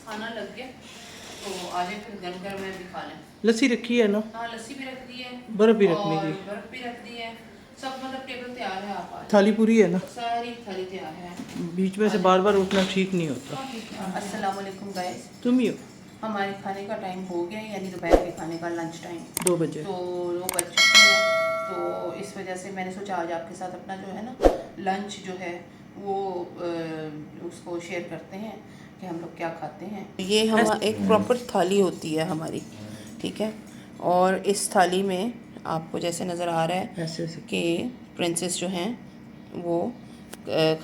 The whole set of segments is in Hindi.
खाना लग गया तो आ जाए फिर गर्म गर्म में भी खा लें। लस्सी रखी है ना? हाँ लस्सी भी रख दी है, बर्फ भी रखने और की। बर्फ भी रख दी है, सब मतलब टेबल तैयार है, आप आ जाए। थाली पूरी है ना? सारी थाली तैयार है। बीच में से बार बार उठना ठीक नहीं होता। अस्सलाम वालेकुम गाइस, तुम ही हो। हमारे खाने का टाइम हो गया, यानी दोपहर के खाने का लंच टाइम 2 बजे। तो 2 बज चुके हैं। तो इस वजह से मैंने सोचा आज आपके साथ अपना जो है ना लंच जो है वो उसको शेयर करते हैं कि हम लोग क्या खाते हैं। ये हम एक प्रॉपर थाली होती है हमारी, ठीक है। और इस थाली में आपको जैसे नज़र आ रहा है ऐसे ऐसे कि प्रिंसेस जो हैं वो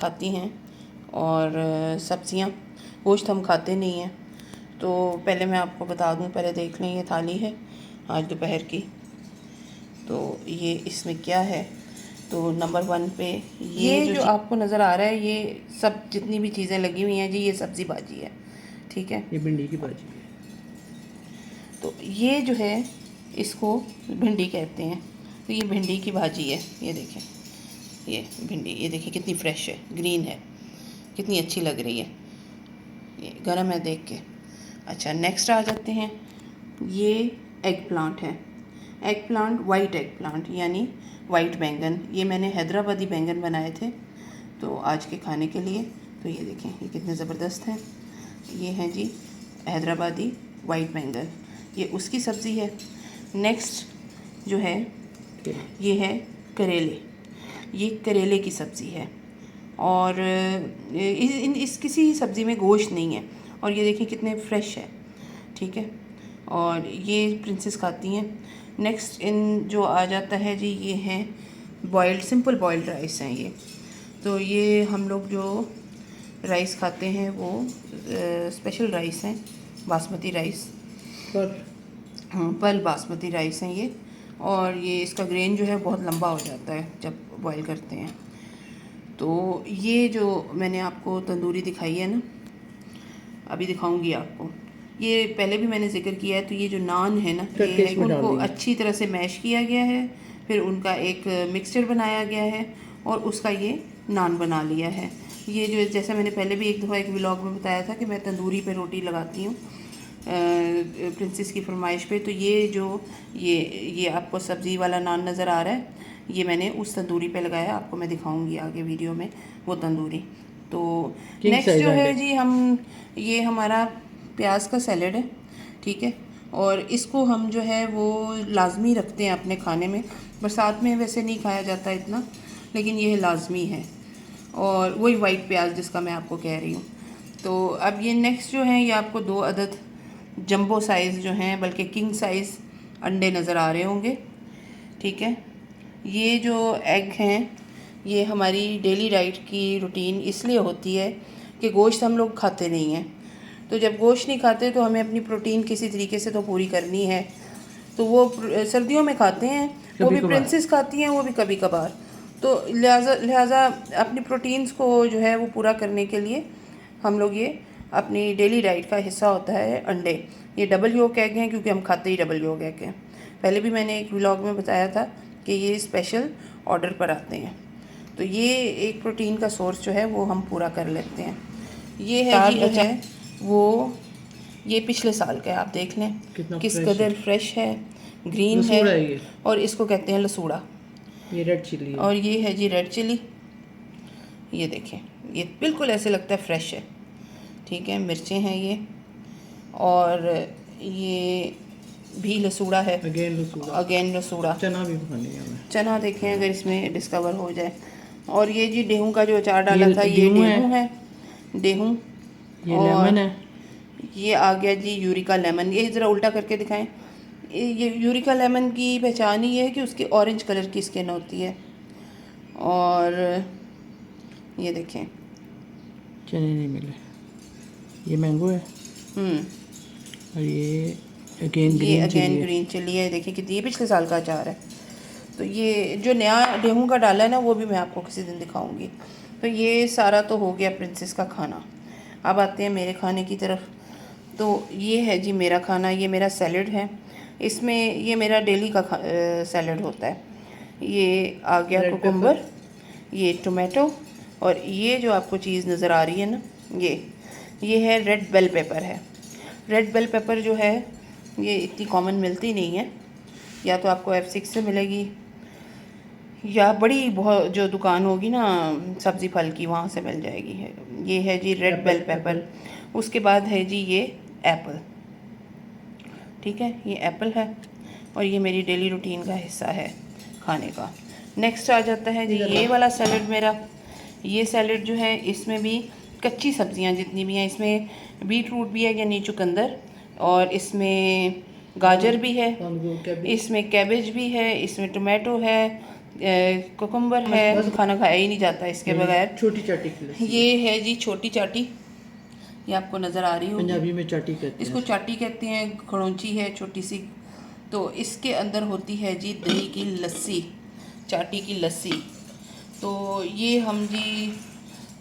खाती हैं, और सब्ज़ियाँ, गोश्त हम खाते नहीं हैं। तो पहले मैं आपको बता दूं, पहले देख लें, ये थाली है आज दोपहर की। तो ये इसमें क्या है, तो नंबर 1 पे ये जो आपको नज़र आ रहा है, ये सब जितनी भी चीज़ें लगी हुई हैं जी, ये सब्ज़ी भाजी है, ठीक है। ये भिंडी की भाजी है। तो ये जो है इसको भिंडी कहते हैं। तो ये भिंडी की भाजी है, ये देखें, ये भिंडी, ये देखिए कितनी फ्रेश है, ग्रीन है, कितनी अच्छी लग रही है, ये गरम है देख के। अच्छा नेक्स्ट आ जाते हैं, ये एग प्लांट है। Egg plant, white egg plant यानी वाइट बैंगन। ये मैंने हैदराबादी बैंगन बनाए थे तो आज के खाने के लिए। तो ये देखें ये कितने ज़बरदस्त हैं। ये हैं जी हैदराबादी वाइट बैंगन, ये उसकी सब्ज़ी है। नेक्स्ट जो है ये है करेले, ये करेले की सब्ज़ी है। और इस किसी सब्ज़ी में गोश्त नहीं है, और ये देखिए कितने फ्रेश है, ठीक है। और ये प्रिंसेस खाती हैं। नेक्स्ट इन जो आ जाता है जी, ये हैं बॉइल्ड, सिंपल बॉइल्ड राइस हैं ये। तो ये हम लोग जो राइस खाते हैं वो स्पेशल राइस हैं, बासमती राइस, पल बासमती राइस हैं ये। और ये इसका ग्रेन जो है बहुत लंबा हो जाता है जब बॉईल करते हैं। तो ये जो मैंने आपको तंदूरी दिखाई है ना, अभी दिखाऊंगी आपको, ये पहले भी मैंने जिक्र किया है। तो ये जो नान है ना, ये है उनको अच्छी तरह से मैश किया गया है, फिर उनका एक मिक्सचर बनाया गया है और उसका ये नान बना लिया है। ये जो, जैसा मैंने पहले भी एक दफ़ा एक व्लॉग में बताया था कि मैं तंदूरी पे रोटी लगाती हूँ प्रिंसेस की फरमाइश पे। तो ये जो ये आपको सब्ज़ी वाला नान नज़र आ रहा है, ये मैंने उस तंदूरी पे लगाया, आपको मैं दिखाऊंगी आगे वीडियो में वो तंदूरी। तो नेक्स्ट जो है जी, हम ये हमारा प्याज का सैलेड है, ठीक है। और इसको हम जो है वो लाजमी रखते हैं अपने खाने में। बरसात में वैसे नहीं खाया जाता इतना, लेकिन ये लाजमी है। और वही वाइट प्याज जिसका मैं आपको कह रही हूँ। तो अब ये नेक्स्ट जो है, ये आपको 2 अदद जंबो साइज़ जो हैं, बल्कि किंग साइज़ अंडे नज़र आ रहे होंगे, ठीक है। ये जो एग हैं, ये हमारी डेली डाइट की रूटीन इसलिए होती है कि गोश्त हम लोग खाते नहीं हैं। तो जब गोश्त नहीं खाते तो हमें अपनी प्रोटीन किसी तरीके से तो पूरी करनी है। तो वो सर्दियों में खाते हैं, वो भी प्रिंसेस खाती हैं, वो भी कभी कभार। तो लिहाजा अपनी प्रोटीन्स को जो है वो पूरा करने के लिए हम लोग ये अपनी डेली डाइट का हिस्सा होता है अंडे। ये डबल योक एग हैं क्योंकि हम खाते ही डबल योक एग हैं। पहले भी मैंने एक व्लॉग में बताया था कि ये स्पेशल ऑर्डर पर आते हैं। तो ये एक प्रोटीन का सोर्स जो है वो हम पूरा कर लेते हैं। ये है जी, है वो ये पिछले साल का है, आप देख लें किस कदर फ्रेश है, ग्रीन है, और इसको कहते हैं लसूड़ा। ये रेड चिली है। और ये है जी रेड चिली, ये देखें ये बिल्कुल ऐसे लगता है फ्रेश है, ठीक है। मिर्चें हैं ये, और ये भी लसूड़ा है, अगेन लसूड़ा। चना भी खानी है, चना देखें अगर इसमें डिस्कवर हो जाए। और ये जी डेहूँ का जो अचार डाला था, ये डेहूँ है, डेहूँ। ये लेमन है, ये आ गया जी यूरिका लेमन। ये ज़रा उल्टा करके दिखाएं। ये यूरिका लेमन की पहचान ही है कि उसकी ऑरेंज कलर की स्किन होती है। और ये देखें चने नहीं मिले, ये मैंगो है, और ये अगेन ग्रीन चिली है। देखिए कितनी, ये पिछले साल का अचार है। तो ये जो नया डेहूँ का डाला है ना, वो भी मैं आपको किसी दिन दिखाऊंगी। तो ये सारा तो हो गया प्रिंसेस का खाना। अब आते हैं मेरे खाने की तरफ। तो ये है जी मेरा खाना, ये मेरा सैलेड है। इसमें ये मेरा डेली का सैलेड होता है। ये आ गया कुकुम्बर, ये टोमेटो, और ये जो आपको चीज़ नज़र आ रही है ना, ये है रेड बेल पेपर है। रेड बेल पेपर जो है ये इतनी कॉमन मिलती नहीं है, या तो आपको F6 से मिलेगी या बड़ी बहुत जो दुकान होगी ना सब्ज़ी फल की, वहाँ से मिल जाएगी। है ये है जी रेड बेल पेपर। उसके बाद है जी ये एप्पल, ठीक है, ये एप्पल है और ये मेरी डेली रूटीन का हिस्सा है खाने का। नेक्स्ट आ जाता है जी ये वाला सैलड मेरा। ये सैलड जो है इसमें भी कच्ची सब्जियां जितनी भी हैं, इसमें बीट रूट भी है यानी चुकंदर, और इसमें गाजर भी है, इसमें कैबेज भी है, इसमें टोमेटो है, कुकुम्बर है। खाना खाया ही नहीं जाता इसके बगैर। छोटी चाटी ये है जी छोटी चाटी, ये आपको नज़र आ रही होगी। पंजाबी में चाटी कहते हैं इसको चाटी कहते हैं, खड़ोंची है छोटी सी। तो इसके अंदर होती है जी दही की लस्सी, चाटी की लस्सी। तो ये हम जी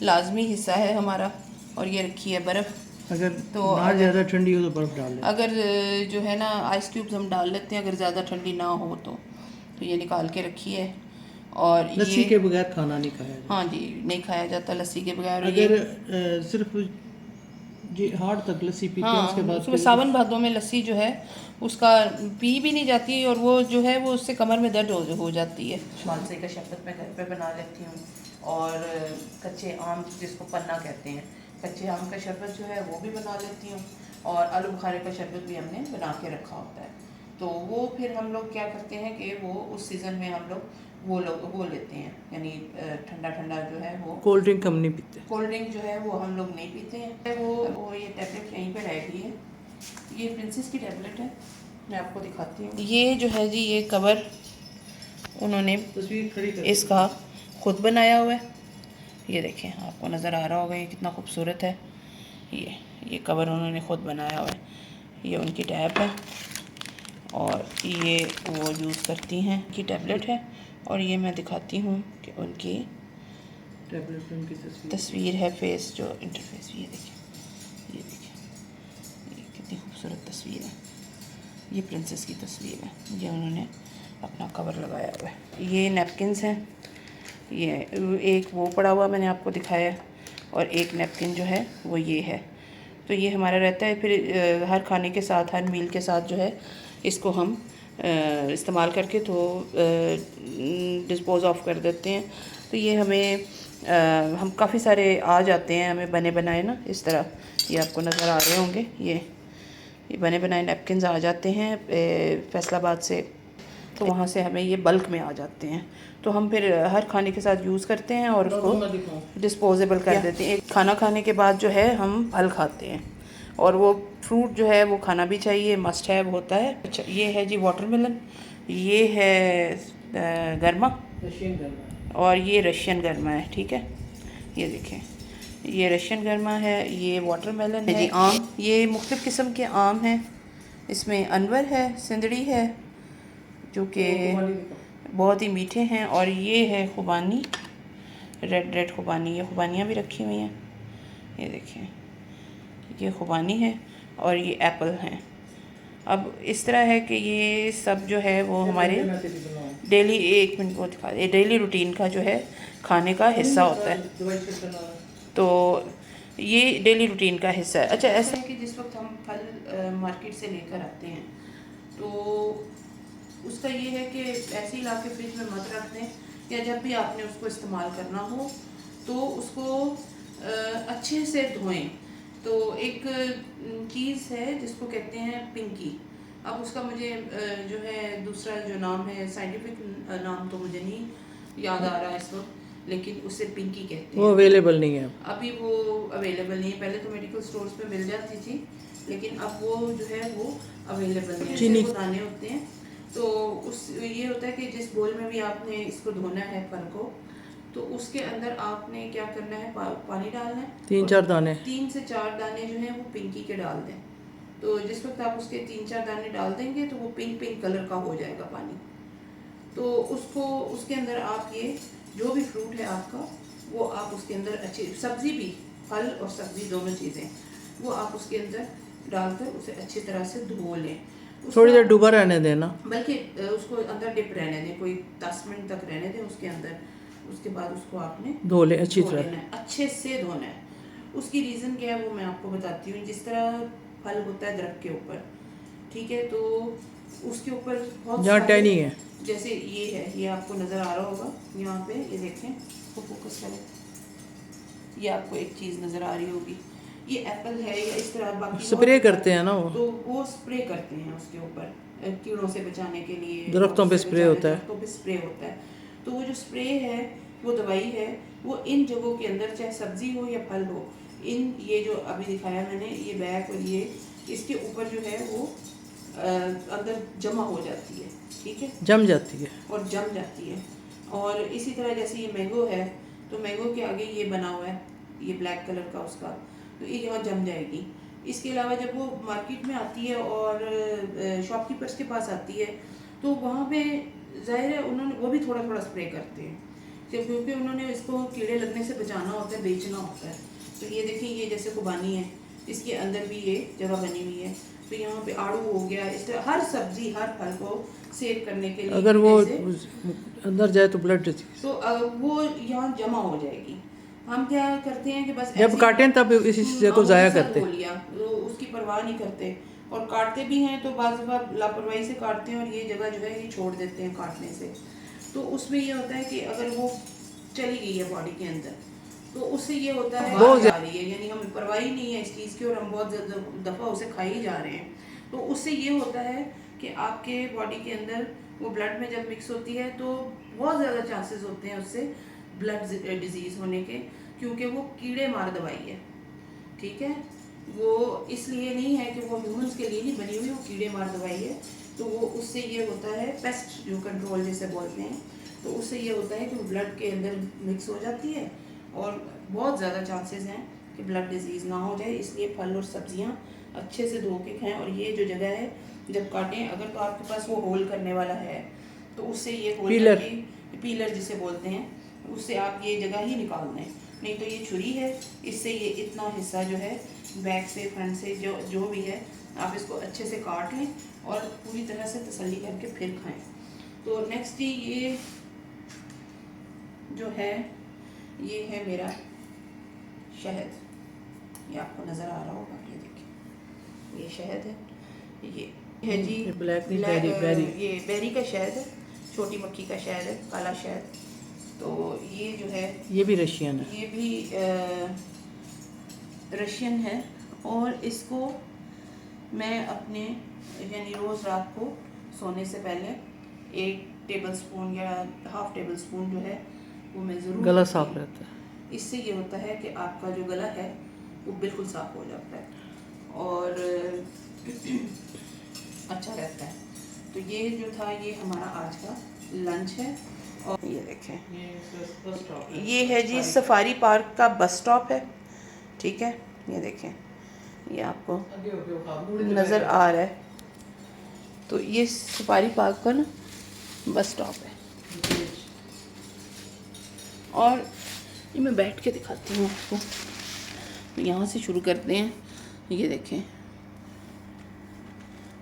लाजमी हिस्सा है हमारा। और ये रखी है बर्फ़। अगर तो ना ज़्यादा ठंडी हो तो बर्फ़ डाल लें। अगर जो है ना आइस क्यूब्स हम डाल लेते हैं, अगर ज़्यादा ठंडी ना हो तो ये निकाल के रखी है। और लस्सी के बगैर खाना नहीं खाया जाता। हाँ जी, नहीं खाया जाता लस्सी के बगैर। अगर सिर्फ जी हार्ड तक लस्सी पीते हैं उसके बाद उसमें सावन भादों में लस्सी जो है उसका पी भी नहीं जाती, और वो जो है वो उससे कमर में दर्द हो जाती है। मालसे का शरबत मैं घर पे बना लेती हूँ, और कच्चे आम जिसको पन्ना कहते हैं, कच्चे आम का शरबत जो है वो भी बना लेती हूँ, और आलू बुखारे का शरबत भी हमने बना के रखा होता है। तो वो फिर हम लोग क्या करते हैं कि वो उस सीज़न में हम लोग वो लेते हैं, यानी ठंडा ठंडा जो है वो। कोल्ड ड्रिंक हम नहीं पीते। कोल्ड ड्रिंक जो है वो हम लोग नहीं पीते हैं। वो ये टैबलेट यहीं पे रह गई है, ये प्रिंसेस की टैबलेट है, मैं आपको दिखाती हूँ। ये जो है जी ये कवर उन्होंने इसका ख़ुद बनाया हुआ है। ये देखें, आपको नज़र आ रहा होगा ये कितना खूबसूरत है। ये कवर उन्होंने ख़ुद बनाया हुआ है। ये उनकी टैब है और ये वो यूज़ करती हैं की टैबलेट है। और ये मैं दिखाती हूँ कि उनकी टैबलेट में उनकी तस्वीर है, फेस जो इंटरफेस। ये देखिए, ये कितनी खूबसूरत तस्वीर है। ये प्रिंसेस की तस्वीर है, ये उन्होंने अपना कवर लगाया हुआ है। ये नैपकिन्स हैं, ये एक वो पड़ा हुआ मैंने आपको दिखाया, और एक नैपकिन जो है वो ये है। तो ये हमारा रहता है। फिर हर खाने के साथ, हर मील के साथ जो है इसको हम इस्तेमाल करके तो डिस्पोज़ ऑफ कर देते हैं। तो ये हमें हम काफ़ी सारे आ जाते हैं हमें बने बनाए ना, इस तरह ये आपको नज़र आ रहे होंगे। ये बने बनाए नैपकिन्स आ जाते हैं फैसलाबाद से, तो वहाँ से हमें ये बल्क में आ जाते हैं। तो हम फिर हर खाने के साथ यूज़ करते हैं और उसको डिस्पोजेबल कर देते हैं। एक खाना खाने के बाद जो है हम फल खाते हैं, और वो फ्रूट जो है वो खाना भी चाहिए, मस्ट हैव होता है। अच्छा, ये है जी वाटरमेलन, ये है गर्मा, और ये रशियन गर्मा है, ठीक है। ये देखें, ये रशियन गर्मा है, ये वाटरमेलन है जी। आम, ये मुख्तलिफ़ किस्म के आम हैं, इसमें अनवर है, सिंदड़ी है जो कि बहुत ही मीठे हैं, और ये है खुबानी, रेड खुबानी। ये खुबानियाँ भी रखी हुई हैं, ये देखें, ये खुबानी है और ये एप्पल हैं। अब इस तरह है कि ये सब जो है वो हमारे डेली, एक मिनट वो दिखा दे, डेली रूटीन का जो है खाने का हिस्सा होता है। तो ये डेली रूटीन का हिस्सा है। अच्छा, ऐसा है कि जिस वक्त हम फल मार्केट से लेकर आते हैं तो उसका ये है कि ऐसे ही ला के फ्रिज में मत रख दें, या जब भी आपने उसको इस्तेमाल करना हो तो उसको अच्छे से धोएं। तो एक चीज़ है जिसको कहते हैं पिंकी। अब उसका मुझे जो है दूसरा जो नाम है, साइंटिफिक नाम तो मुझे नहीं याद आ रहा है इस वक्त, लेकिन उसे पिंकी कहते हैं। वो अवेलेबल नहीं है अभी, वो अवेलेबल नहीं है। पहले तो मेडिकल स्टोर्स पे मिल जाती थी, लेकिन अब वो जो है वो अवेलेबल नहीं है। चीनी वो दाने होते हैं। तो ये होता है कि जिस बोल में भी आपने इसको धोना है फल को, तो उसके अंदर आपने क्या करना है, पानी डालना है, 3-4 दाने, 3 से 4 दाने जो हैं वो पिंकी के डाल दें। तो जिस वक्त आप उसके 3-4 दाने डाल देंगे तो वो पिंक कलर का हो जाएगा पानी। तो उसको, उसके अंदर आप ये जो भी फ्रूट है आपका, वो आप उसके अंदर अच्छी सब्ज़ी भी, फल और सब्ज़ी दोनों चीज़ें, वो आप उसके अंदर डालकर उसे अच्छी तरह से धो लें। थोड़ी देर डूबा रहने देना, बल्कि उसको अंदर डिप रहने दें, कोई 10 मिनट तक रहने दें उसके अंदर। उसके बाद उसको आपने धो ले अच्छी तरह, अच्छे से धोना है। उसकी रीज़न क्या है वो मैं आपको बताती हूँ। जिस तरह फल होता है दरख्त के ऊपर, ठीक है, तो उसके ऊपर बहुत जहाँ सारे, टहनी है, जैसे ये है, ये आपको नज़र आ रहा होगा यहाँ पे, ये देखें, तो फोकस करें, ये आपको एक चीज़ नज़र आ रही होगी, ये एप्पल है या इस तरह बाकी स्प्रे करते हैं ना वो, तो वो स्प्रे करते हैं उसके ऊपर कीड़ों से बचाने के लिए, दरख्तों पे स्प्रे होता है। दरख्तों पे स्प्रे होता है। तो वो जो स्प्रे है, वो दवाई है, वो इन जगहों के अंदर, चाहे सब्जी हो या फल हो, इन ये जो अभी दिखाया मैंने, ये बैग और ये इसके ऊपर जो है वो अंदर जमा हो जाती है, ठीक है, जम जाती है और जम जाती है। और इसी तरह जैसे ये मैंगो है, तो मैंगो के आगे ये बना हुआ है, ये ब्लैक कलर का उसका, तो ये यहाँ जम जाएगी। इसके अलावा जब वो मार्केट में आती है और शॉपकीपर्स के पास आती है, तो वहाँ पे जाहिर है उन्होंने वो भी थोड़ा थोड़ा स्प्रे करते हैं, क्योंकि उन्होंने इसको कीड़े लगने से बचाना होता है, बेचना होता है। तो ये देखिए, ये जैसे खुबानी है, इसके अंदर भी ये जगह बनी हुई है, तो यहाँ पे आड़ू हो गया, इस तरह हर सब्जी हर फल को सेव करने के लिए, अगर वो अंदर जाए तो ब्लड डिजीज, तो वो यहाँ जमा हो जाएगी। हम क्या करते हैं कि बस जब काटें तब इसी चीज़ को ज़ाया करते हैं, लिया तो उसकी परवाह नहीं करते, और काटते भी हैं तो बाज़ दफ़ा लापरवाही से काटते हैं और ये जगह जो है ये छोड़ देते हैं काटने से। तो उसमें ये होता है कि अगर वो चली गई है बॉडी के अंदर, तो उससे ये होता है बहुत जा रही है, यानी हमें परवाह ही नहीं है इस चीज़ की और हम बहुत दफ़ा उसे खा ही जा रहे हैं। तो उससे ये होता है कि आपके बॉडी के अंदर वो ब्लड में जब मिक्स होती है तो बहुत ज़्यादा चांसेस होते हैं उससे ब्लड डिजीज़ होने के, क्योंकि वो कीड़े मार दवाई है, ठीक है। वो इसलिए नहीं है कि वो ह्यूमंस के लिए नहीं बनी हुई, वो कीड़े मार दवाई है। तो वो उससे ये होता है, पेस्ट जो कंट्रोल जैसे बोलते हैं, तो उससे ये होता है कि वो ब्लड के अंदर मिक्स हो जाती है और बहुत ज़्यादा चांसेस हैं कि ब्लड डिजीज़ ना हो जाए। इसलिए फल और सब्जियां अच्छे से धो के खाएं। और ये जो जगह है जब काटें, अगर तो आपके पास वो होल करने वाला है तो उससे ये होल पीलर, पीलर जिसे बोलते हैं, उससे आप ये जगह ही निकाल दें। नहीं तो ये छुरी है, इससे ये इतना हिस्सा जो है बैक से फ्रंट से जो भी है, आप इसको अच्छे से काट लें और पूरी तरह से तसल्ली करके फिर खाएं। तो नेक्स्ट ये जो है, ये है मेरा शहद, ये आपको नज़र आ रहा होगा, ये देखिए, ये शहद है, ये है जी ब्लैक बेरी, ये बेरी का शहद है, छोटी मक्खी का शहद है, काला शहद। तो ये जो है ये भी रशियन है, ये भी रशियन है। और इसको मैं अपने यानी रोज़ रात को सोने से पहले 1 टेबल स्पून या हाफ टेबल स्पून जो है वो मैं ज़रूर, गला साफ रहता है। इससे ये होता है कि आपका जो गला है वो बिल्कुल साफ हो जाता है और अच्छा रहता है। तो ये जो था, ये हमारा आज का लंच है। और ये देखें, ये है जी सफारी पार्क का बस स्टॉप है, ठीक है, ये देखें, ये आपको नज़र आ रहा है। तो ये सफारी पार्क का ना बस स्टॉप है और ये मैं बैठ के दिखाती हूँ आपको। यहाँ से शुरू करते हैं, ये देखें,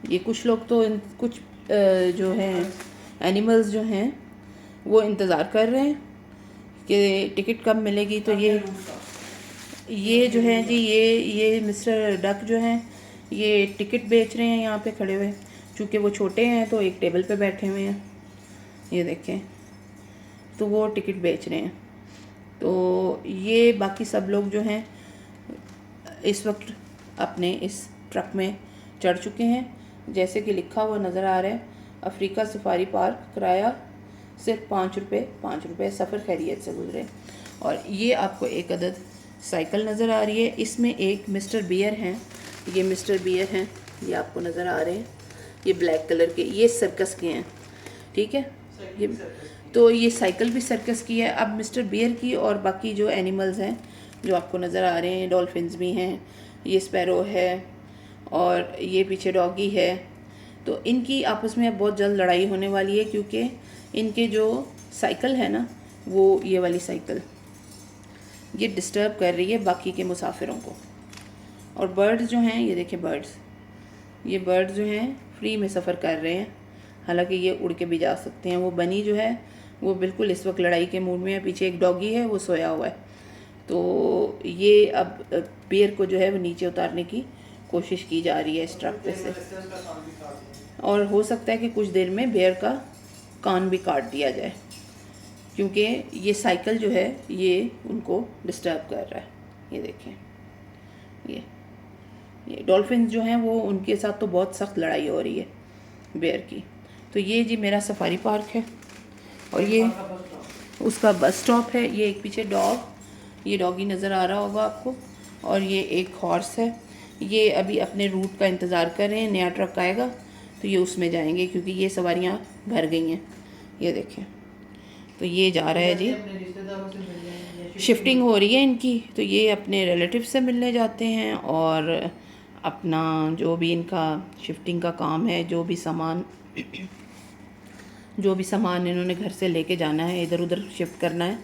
ये कुछ लोग तो कुछ जो हैं एनिमल्स जो हैं वो इंतज़ार कर रहे हैं कि टिकट कब मिलेगी। तो ये जो है जी, ये मिस्टर डक जो हैं ये टिकट बेच रहे हैं यहाँ पे खड़े हुए, चूँकि वो छोटे हैं तो एक टेबल पे बैठे हुए हैं, ये देखें, तो वो टिकट बेच रहे हैं। तो ये बाकी सब लोग जो हैं इस वक्त अपने इस ट्रक में चढ़ चुके हैं। जैसे कि लिखा हुआ नज़र आ रहा है, अफ्रीका सफारी पार्क, किराया सिर्फ 5 रुपये, सफ़र खैरियत से गुजरे। और ये आपको एक अदद साइकिल नज़र आ रही है, इसमें एक मिस्टर बियर हैं, ये मिस्टर बियर हैं, ये आपको नज़र आ रहे हैं, ये ब्लैक कलर के, ये सर्कस के हैं, ठीक है। ये तो ये साइकिल भी सर्कस की है। अब मिस्टर बियर की और बाकी जो एनिमल्स हैं जो आपको नज़र आ रहे हैं, डॉल्फिन्स भी हैं, ये स्पैरो है और ये पीछे डॉगी है। तो इनकी आपस में अब बहुत जल्द लड़ाई होने वाली है, क्योंकि इनके जो साइकिल है ना, वो ये वाली साइकिल ये डिस्टर्ब कर रही है बाकी के मुसाफिरों को। और बर्ड्स जो हैं, ये देखिए बर्ड्स, ये बर्ड्स जो हैं फ्री में सफ़र कर रहे हैं, हालांकि ये उड़ के भी जा सकते हैं। वो बनी जो है वो बिल्कुल इस वक्त लड़ाई के मूड में है, पीछे एक डॉगी है वो सोया हुआ है। तो ये अब बेर को जो है वो नीचे उतारने की कोशिश की जा रही है इस ट्रक पे से, और हो सकता है कि कुछ देर में बेर का कान भी काट दिया जाए, क्योंकि ये साइकिल जो है ये उनको डिस्टर्ब कर रहा है। ये देखें, ये डॉल्फिन जो हैं वो उनके साथ तो बहुत सख्त लड़ाई हो रही है बेर की। तो ये जी मेरा सफारी पार्क है और ये उसका बस स्टॉप है। ये एक पीछे ये डॉगी नज़र आ रहा होगा आपको, और ये एक हॉर्स है। ये अभी अपने रूट का इंतज़ार कर रहे हैं, नया ट्रक आएगा तो ये उसमें जाएंगे, क्योंकि ये सवारियाँ भर गई हैं। ये देखें, तो ये जा रहा है जी, शिफ्टिंग हो रही है इनकी, तो ये अपने रिलेटिव से मिलने जाते हैं और अपना जो भी इनका शिफ्टिंग का काम है, जो भी सामान इन्होंने घर से लेके जाना है, इधर उधर शिफ्ट करना है,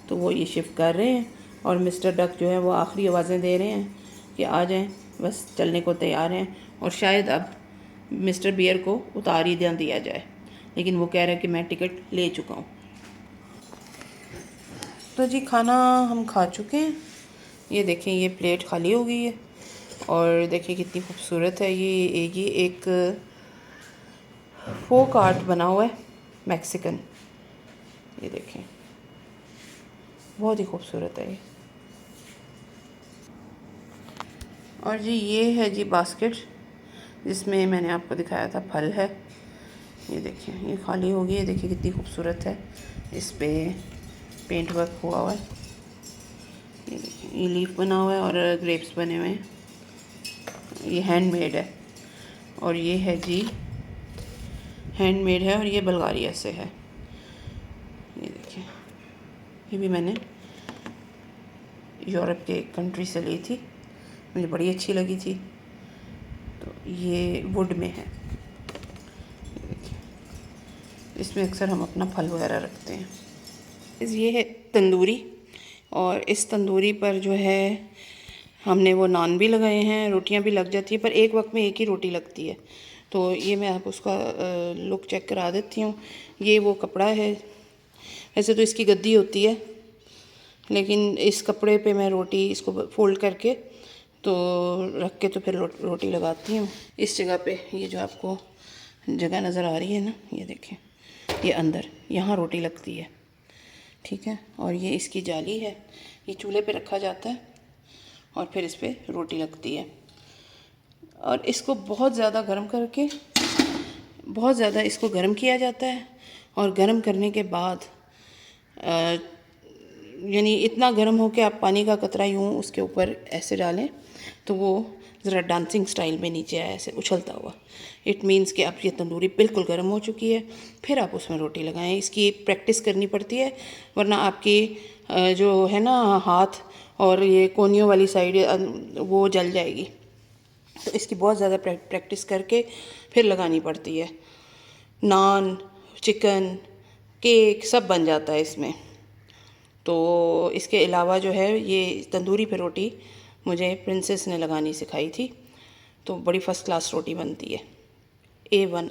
तो वो ये शिफ्ट कर रहे हैं। और मिस्टर डक जो है वो आखिरी आवाज़ें दे रहे हैं कि आ जाएं, बस चलने को तैयार हैं। और शायद अब मिस्टर बियर को उतार ही दिया जाए, लेकिन वो कह रहे हैं कि मैं टिकट ले चुका हूँ। तो जी खाना हम खा चुके हैं। ये देखें, ये प्लेट खाली हो गई है और देखिए कितनी खूबसूरत है। ये एक फोक आर्ट बना हुआ है मैक्सिकन। ये देखें, बहुत ही खूबसूरत है ये। और जी ये है जी बास्केट, जिसमें मैंने आपको दिखाया था फल है। ये देखिए, ये खाली हो गई है। देखिए कितनी खूबसूरत है, इस पे पेंट वर्क हुआ हुआ है। ये देखिए, ये लीफ बना हुआ है और ग्रेप्स बने हुए हैं। ये हैंडमेड है, और ये है जी हैंडमेड है, और ये बल्गारिया से है। ये देखिए, ये भी मैंने यूरोप के कंट्री से ली थी, मुझे बड़ी अच्छी लगी थी। तो ये वुड में है। ये देखिए, इसमें अक्सर हम अपना फल वगैरह रखते हैं। ये है तंदूरी, और इस तंदूरी पर जो है हमने वो नान भी लगाए हैं, रोटियां भी लग जाती है, पर एक वक्त में एक ही रोटी लगती है। तो ये मैं आपको उसका लुक चेक करा देती हूँ। ये वो कपड़ा है, वैसे तो इसकी गद्दी होती है, लेकिन इस कपड़े पे मैं रोटी इसको फोल्ड करके तो रख के तो फिर रोटी लगाती हूँ। इस जगह पे ये जो आपको जगह नज़र आ रही है ना, ये देखें, ये अंदर यहाँ रोटी लगती है, ठीक है। और ये इसकी जाली है, ये चूल्हे पे रखा जाता है और फिर इस पे रोटी लगती है। और इसको बहुत ज़्यादा गर्म करके, बहुत ज़्यादा इसको गर्म किया जाता है, और गर्म करने के बाद यानी इतना गर्म हो कि आप पानी का कतरा यूँ उसके ऊपर ऐसे डालें तो वो ज़रा डांसिंग स्टाइल में नीचे आए, ऐसे उछलता हुआ। इट मीन्स कि अब ये तंदूरी बिल्कुल गर्म हो चुकी है। फिर आप उसमें रोटी लगाएं। इसकी प्रैक्टिस करनी पड़ती है, वरना आपकी जो है ना हाथ और ये कोनियों वाली साइड वो जल जाएगी। तो इसकी बहुत ज़्यादा प्रैक्टिस करके फिर लगानी पड़ती है। नान, चिकन, केक सब बन जाता है इसमें। तो इसके अलावा जो है ये तंदूरी पे रोटी मुझे प्रिंसेस ने लगानी सिखाई थी, तो बड़ी फ़र्स्ट क्लास रोटी बनती है, A1।